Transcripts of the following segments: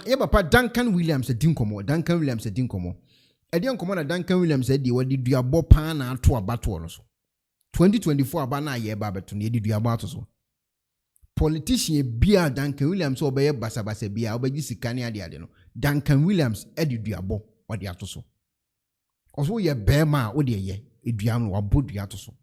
ye papa Duncan Williams dinkomo Duncan Williams dinkomo e de nkomo na Duncan Williams di wadi duabo pa na ato abato no so 2024 aba na ye ba beto na di duabo ato so politician bia Duncan Williams obeye basabasa bia obeji sikane ade no Duncan Williams di duabo odi ato so oso ye bema odi ye eduam no wabodua ato so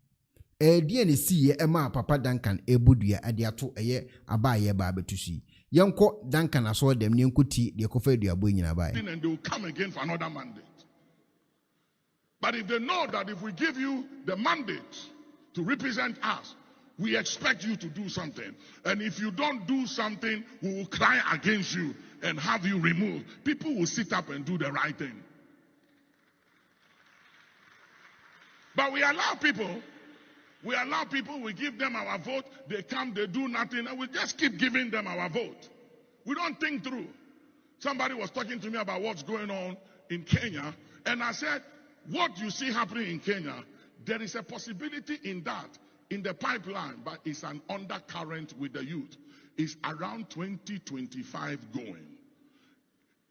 die ne si ye ema papa Duncan ebodua ade ato eye aba ye ba betusi Yanko Duncan aso dem ne nkuti de kofa aduabo nyina ba and they will come again for another mandate. But if they know that if we give you the mandate to represent us, we expect you to do something. And if you don't do something, we will cry against you and have you removed. People will sit up and do the right thing. But we allow people, we give them our vote, they come, they do nothing, and we just keep giving them our vote. We don't think through. Somebody was talking to me about what's going on in Kenya, and I said, what you see happening in Kenya, there is a possibility in that, in the pipeline, but it's an undercurrent with the youth. It's around 2025 going.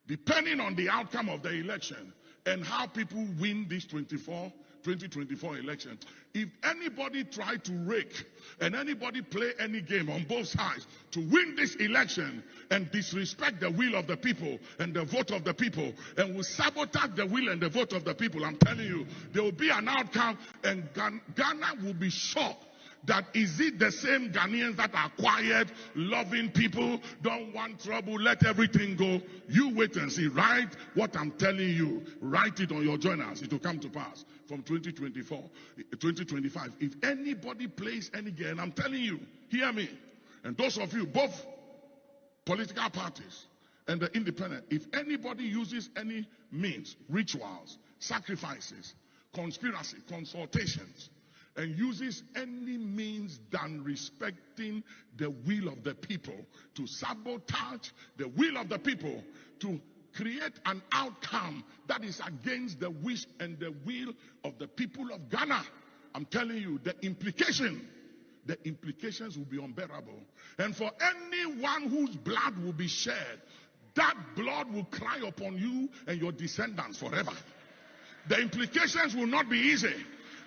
Depending on the outcome of the election and how people win this 2024 election. If anybody try to rake and anybody play any game on both sides to win this election and disrespect the will of the people and the vote of the people and will sabotage the will and the vote of the people, I'm telling you, there will be an outcome and Ghana will be shocked. That is it the same Ghanaians that are quiet, loving people, don't want trouble, let everything go? You wait and see. Write what I'm telling you. Write it on your journals. It will come to pass from 2025. If anybody plays any game, I'm telling you, hear me. And those of you, both political parties and the independent, if anybody uses any means, rituals, sacrifices, conspiracy, consultations, and uses any means than respecting the will of the people to sabotage the will of the people, to create an outcome that is against the wish and the will of the people of Ghana, I'm telling you, the implications will be unbearable. And for anyone whose blood will be shed, that blood will cry upon you and your descendants forever. The implications will not be easy.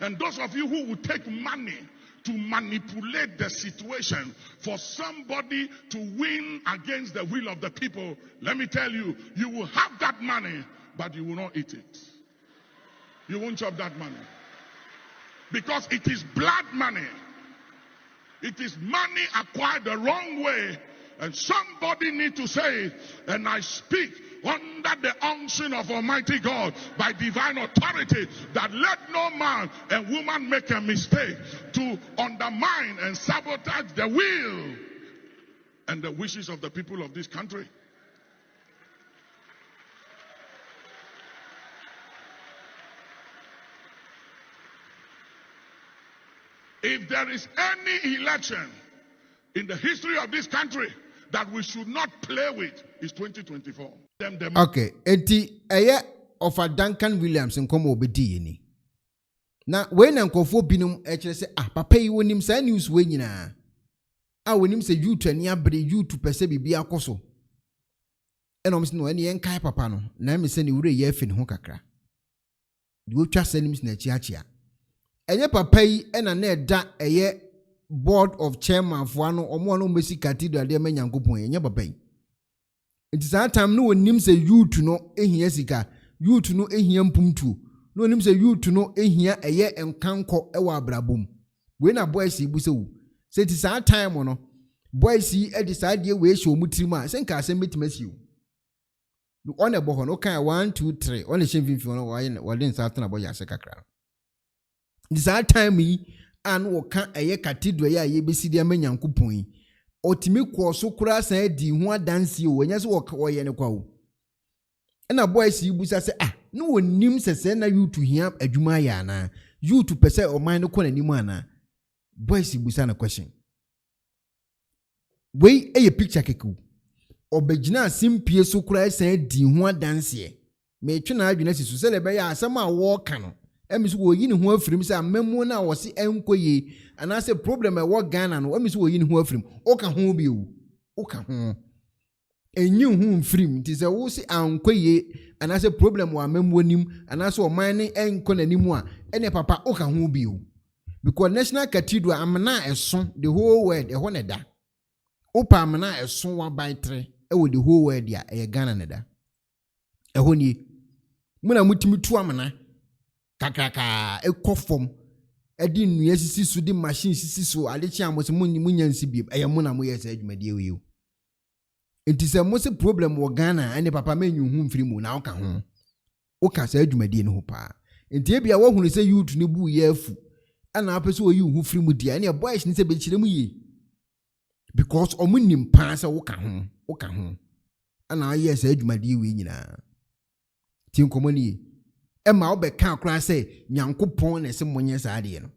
And those of you who will take money to manipulate the situation for somebody to win against the will of the people, let me tell you, you will have that money, but you will not eat it. You won't chop that money. Because it is blood money. It is money acquired the wrong way. And somebody need to say, and I speak under the unction of Almighty God by divine authority, that let no man and woman make a mistake to undermine and sabotage the will and the wishes of the people of this country. If there is any election in the history of this country that we should not play with, is 2024. Okay, eti eye of a Duncan Williams nkomo obedi yeni. Na we na nkofo binum ekire se papa yi wonim sa news we nyina. Wonim se youth ani abre youth pese bibia akoso. Enom se no ene yen kai papa no, na me se ne wure ye afi ne ho kakra. Di otwa sanim se na chiachia. Enye papa yi ena na eda eye board of chairman for ano omo no mesi cathedral de manyankopon enye papa yi. It is that time no onim se youth no ehia sika, youth no ehia mpumtu, no onim se youth no ehia eye enkanko ewa abrabom. We na boys ibu se wo. Se it is that time no boys yi e decide ye we show mutirim a se nka asem betimasi wo. No on e bo ho no kan 1 2 3 on e shemfimfi no wa den satan aboy ase kakra. It is that time yi an wo kan eye cathedral ya ye besi de manyankopon yi. Otimi kwa so kura san di ho adanse o enya so wo ye ne kwa wo na boys yi busa se no wonim sese na youth hia adwuma ya na youth pese o man no kona nimu ana boys yi busa na question we eye picture keku obegina simpie so kura san di ho adanse me twe na adwuna sisu se le be ya asem a wo ka no emisu wo yi ne ho afirim se amemu na wo se enkoye anase problem e wo Ghana no emisu wo yi ne ho afirim o ka ho bi o ka ho enyi hu mfrim ti se wo si ankoye anase problem wa memwonim anase o man ne enko nanim a ene papa o ka ho bi o because national cathedral amna eso the whole world e ho ne da opa amna eso wa by 3 e wo the whole world ya e Ghana ne da e ho ni muna mutimi tu amna kakaka e kofom edi nnua sisi so di machine sisi so ade chi amose munyansi bi e muna mo yesa adwumade we o enti se mo se problem wo Ghana ene papa menyu hu mfiri mu na oka ho oka sa adwumade ne ho pa enti e bia wo hunu se youth ne bu ye afu ana apese wo yi hu firi mu dia ene boys ne se be chire mu yi because omunim pa se woka ho ana aye sa adwumade we nyina ti nkomoni Emma obeka akra say nyankopon na se monye sa ade no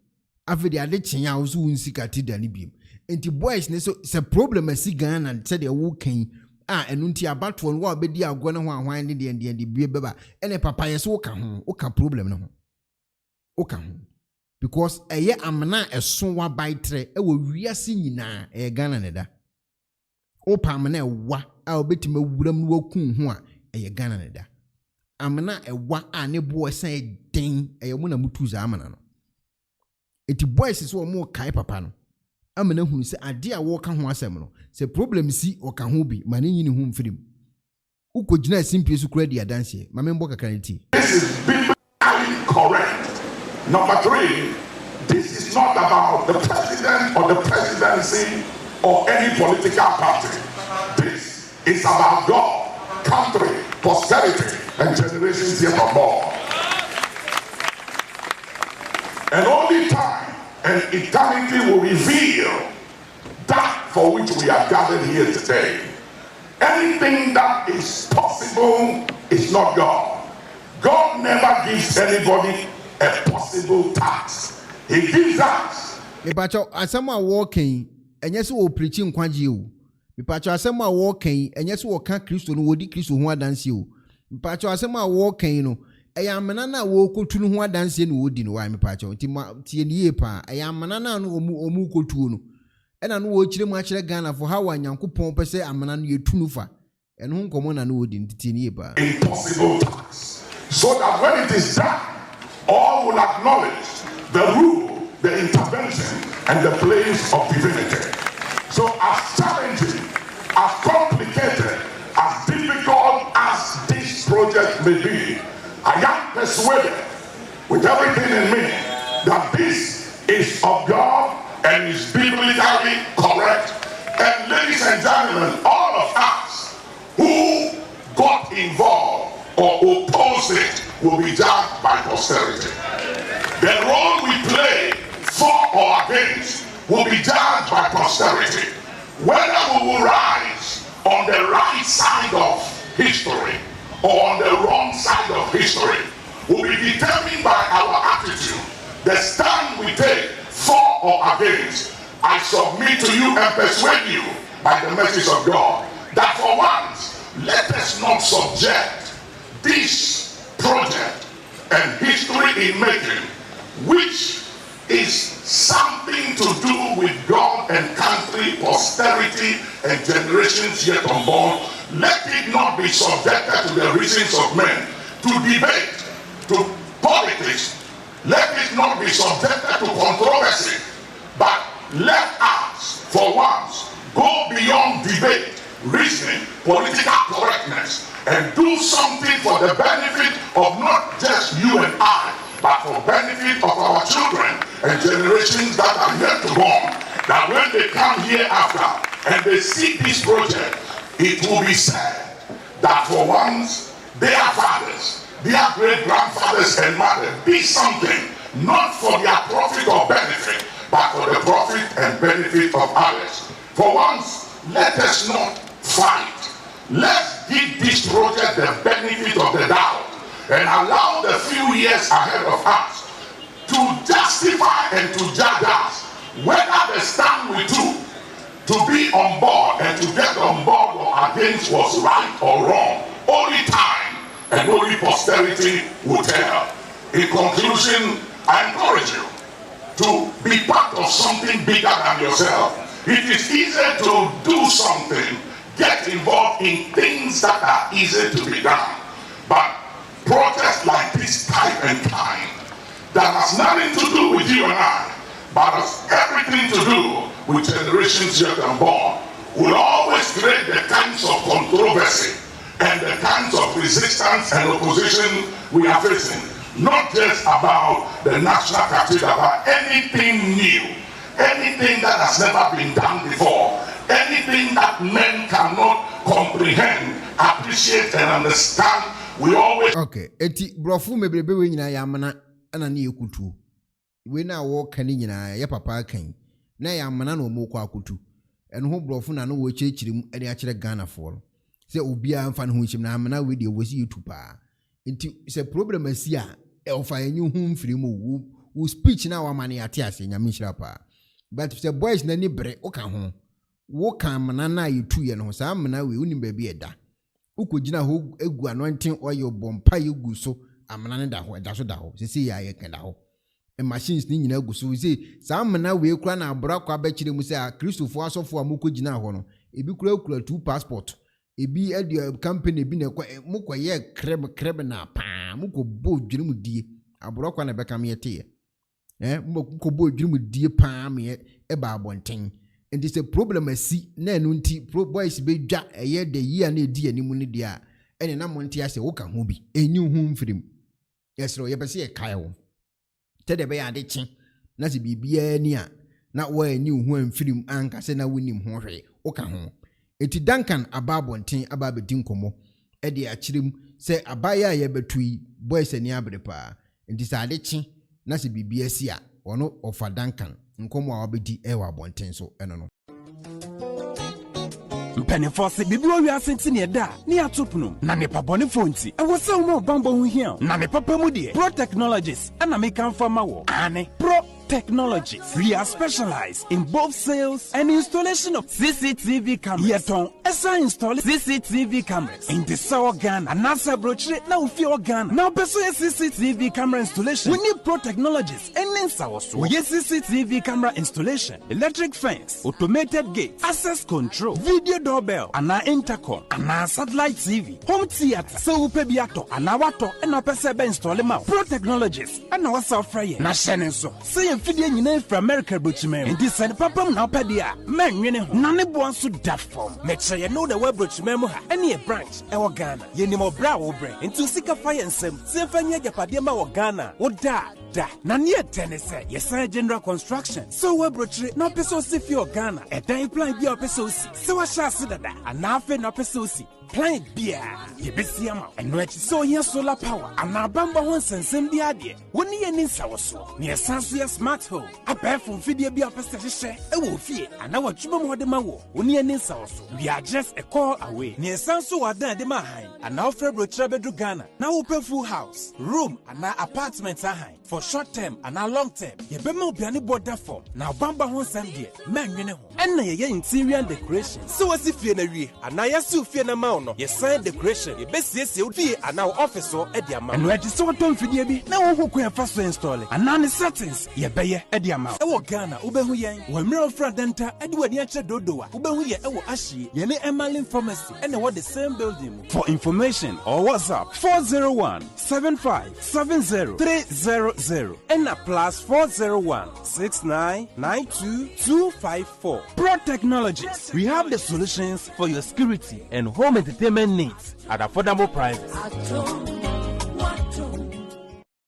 afedi ade kyenya wo so wunsi katida ne biem enti boys ne so se problem asi Ghana se de wo kan a enu nti abato no wa obedi agwo ne ho ahwan ne de bie beba ene papa ye so woka problem no ho woka ho because eye amna eso wa by 3 e wo wiase nyina Ghana ne da opa amna ewa a obetima wuram no wakun ho a eye Ghana ne da amna ewa a ne bo san den mu na mutu za amana no eti boys so mo kai papa no amana hunu se ade a wo ka ho asem no se problem si o ka ho bi mane nyini hu mfirim ukogina simpie su kura dia dance ma me mbo kakra ti. This is biblically correct. Number 3, this is not about the president or the presidency or any political party. This is about God, country, posterity, and generations yet unborn. And only time and eternity will reveal that for which we are gathered here today. Anything that is possible is not God. God never gives anybody a possible task. He gives us. Me pacho asema walking enye se wo preaching kwaje o. Me pacho asema walking enye se wo ka Kristo no wodi Kristo ho adanse o. Me pacho asema walking no eya amana na wo kotu no ho adanse no wodi no wa me pacho tie niye pa eya amana na no omu kotu no ena no wo kire mu akire Ghana for how Nyankopon pese amana no yetu no fa eno ho nkomo na no wodi tie niye pa. Impossible task. So that when it is done, all will acknowledge the rule, the intervention, and the place of divinity. So as challenging, as complicated, as difficult as this project may be, I am persuaded with everything in me that this is of God and is biblically correct. And ladies and gentlemen, all of us who got involved or opposed it will be judged by posterity. The role we play for or against will be judged by posterity. Whether we will rise on the right side of history or on the wrong side of history will be determined by our attitude, the stand we take for or against. I submit to you and persuade you by the mercies of God that for once, let us not subject this project and history in making, which is something to do with God and country, posterity, and generations yet unborn. Let it not be subjected to the reasons of men, to debate, to politics. Let it not be subjected to controversy, but let us, for once, go beyond debate, reasoning, political correctness, and do something for the benefit of not just you and I, but for benefit of our children and generations that are yet to born. That when they come here after and they see this project, it will be said that for once their fathers, their great-grandfathers and mothers did something not for their profit or benefit, but for the profit and benefit of others. For once, let us not fight. Let's give this project the benefit of the doubt and allow the few years ahead of us to justify and to judge us whether the stand we took to be on board and to get on board or against was right or wrong. Only time and only posterity will tell. In conclusion, I encourage you to be part of something bigger than yourself. It is easier to do something get involved in things that are easy to be done. But protests like this type and kind that has nothing to do with you and I, but has everything to do with generations yet unborn, will always create the kinds of controversy and the kinds of resistance and opposition we are facing. Not just about the national cathedral, but anything new, anything that has never been done before, anything that men cannot comprehend, appreciate, and understand. We always okay. Eti brofu mebrebe we nyina ya amana ana na ekutu. We na wo kan nyina ya papa kan. Na ya amana na omo kwa akutu. Eno ho brofu na no wo chirichirim ene a kire Ghana for. Se obi a mfa no ho chim na amana we de wo si YouTube pa. Enti se problem asi a ofa enyu hu mfiri mu wo speech na wa mane ate ase nyame hira pa. But se boys na ni bre o kan ho. Wo kan amana na yetu ye no sa amana we unim ba bi eda. Ukojina ho egu anointing oil bompa yegu so amana ne da ho da so da ho sisi ya ye kan da ho e machines ni nyina egu so say sa amana we kura na abra kwa ba kire mu say a Christopher asofo amukojina ho no ebi kura 2 passport ebi e the company bi na kwa mukọ ye kreb na pa mukọ bo dwiri mu die abra kwa na be kam ye te mukọ bo dwiri mu die pa me e ba abonten. And it's a problem I see. Na nunti pro boys be dwa eye de year na edi animu ne dia. Ene na monti ase wo kan ho bi. Enyu hu mfirim. Yesro ye pese ye kai wo. Tede be ya de chi. Na se bibia ni a na wo enyu hu mfirim anka se na wonim ho hwe. Wo kan ho. Eti Duncan ababonten ababedi nkomo. E de akirem se abaya ye betui boys ani abrepa. Enti sa de chi na se bibia si a ono ofa Duncan. Nkomo a obedi ewa abonten so eno no. Mpenefose bibio wi asenti ne da ne atopno na ne pabone fonti e wo se wo bambo hu hia na ne papa mu de Pro Technologies ana me kan fama wo ane Pro Technologies. We are specialized in both sales and installation of CCTV cameras. Yeton esa install CCTV cameras in the South Ghana and NASA brochure na ufi Ghana. Now peso CCTV camera installation. We need Pro Technologies and Nensa also. We CCTV camera installation, electric fence, automated gate, access control, video doorbell, and intercom, and satellite TV, home theater. So upe biato, and wato, and a pesebe install ma. Pro Technologies and our software. Na shenenso. Say fidie nyina from America brochime and this and papa na opedia man nwene ho na ne bo anso da form me che ye know the web brochime mu ha ene branch e wo Ghana ye ni mo bra wo bre into sika fire nsem se fanya japade ma wo Ghana wo da na ne tenese ye say general construction so web brochire na peso si fi o Ghana e dan plan bi o peso si se wa sha se dada ana afi na peso si plan bia ye besiama eno echi so ye solar power ana bamba ho nsensem bi ade woni ye ni nsawoso ne esanso ye smart home abefo fidie bi apese hye e wo fie ana watwuma mo de ma wo woni ye ni nsawoso we are just a call away ne esanso wadan de ma han ana ofre brochira bedu Ghana na wo pe full house room ana apartment ahan for short term ana long term ye be ma obiane border form na bamba ho nsem de manwene ho enna ye interior decoration so wasi fie na wie ana yesu fie na ma no ye sign decoration ye besiesie odi ana office so e di ama no edi so to mfidie bi na wo hokwa fa so install ana ne settings ye beye e di ama e wo Ghana ubehu yen wo mre ofra denta e di wani a che dodowa ubehu ye e wo ahie ye ne Emalin pharmacy e na wo the same building. For information or WhatsApp 401-7570-300 and a +401-6992-254. Pro Technologies. We have the solutions for your security and home entertainment needs at affordable prices.